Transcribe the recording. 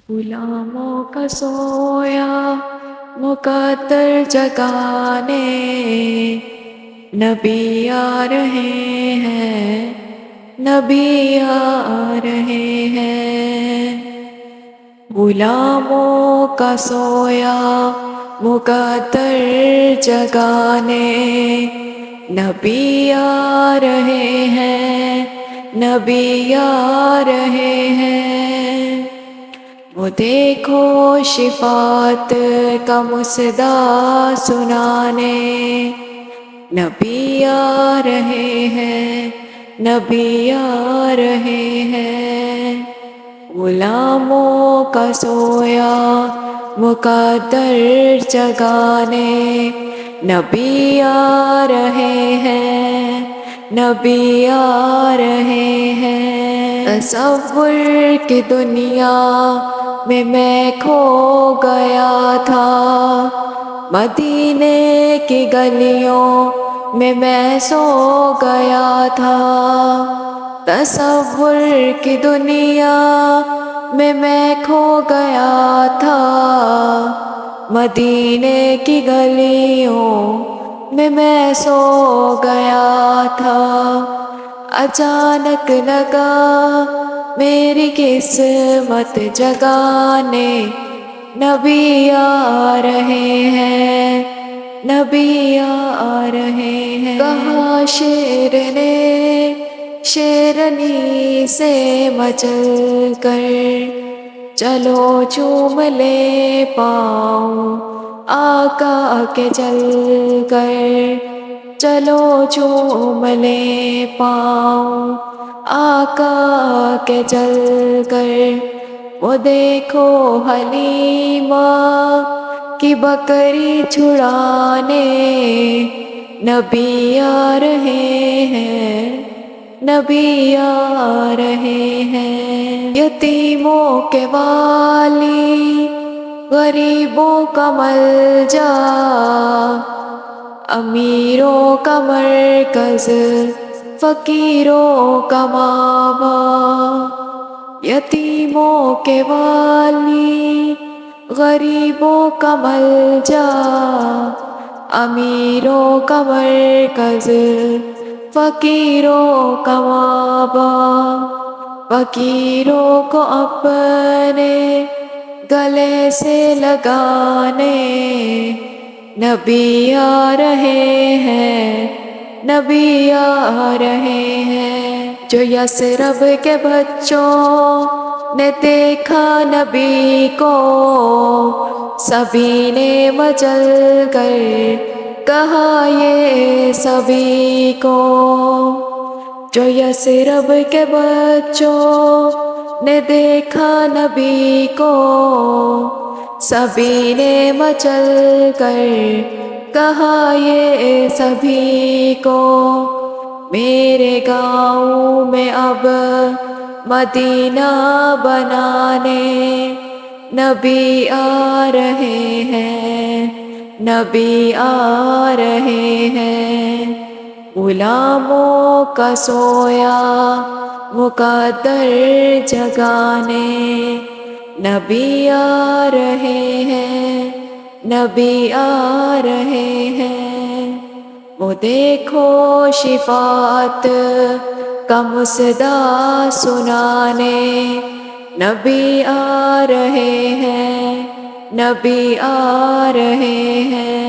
غلاموں کا سویا مقدر جگانے، نبی آ رہے ہیں، نبی آ رہے ہیں۔ غلاموں کا سویا مقدر جگانے، نبی آ رہے ہیں، نبی آ رہے ہیں۔ وہ دیکھو شفاعت کا مصدع سنانے، نبی آ رہے ہیں، نبی آ رہے ہیں۔ غلاموں کا سویا مقدر جگانے، نبی آ رہے ہیں، نبی آ رہے ہیں۔ تصور کی دنیا میں کھو گیا تھا، مدینے کی گلیوں میں سو گیا تھا۔ تصور کی دنیا میں کھو گیا تھا، مدینے کی گلیوں میں سو گیا تھا۔ اچانک لگا میری قسمت جگانے، نبی آ رہے ہیں، نبی آ رہے ہیں۔ کہا شیر نے شیرنی سے مچل کر، چلو چوم لے پاؤں آقا کے چل کر، چلو چوم لے پاؤں آقا کے چل کر۔ وہ دیکھو حلیمہ کی بکری چھڑانے، نبی آ رہے ہیں، نبی آ رہے ہیں۔ یتیموں کے والی، غریبوں کا ملجا، امیروں کا مرکز، فقیروں کا ماوا۔ یتیموں کے والی، غریبوں کا ملجا، امیروں کا مرکز، فقیروں کا ماوا۔ فقیروں کو اپنے گلے سے لگانے، نبی آ رہے ہیں، نبی آ رہے ہیں۔ جو یثرب کے بچوں نے دیکھا نبی کو، سبھی نے مچل کر کہا یہ سبھی کو۔ جو یثرب کے بچوں نے دیکھا نبی کو، سبھی نے مچل کر کہا یہ سبھی کو۔ میرے گاؤں میں اب مدینہ بنانے، نبی آ رہے ہیں، نبی آ رہے ہیں۔ غلاموں کا سویا مقدر جگانے، نبی آ رہے ہیں، نبی آ رہے ہیں۔ وہ دیکھو شفاعت کا مصدع سنانے، نبی آ رہے ہیں، نبی آ رہے ہیں۔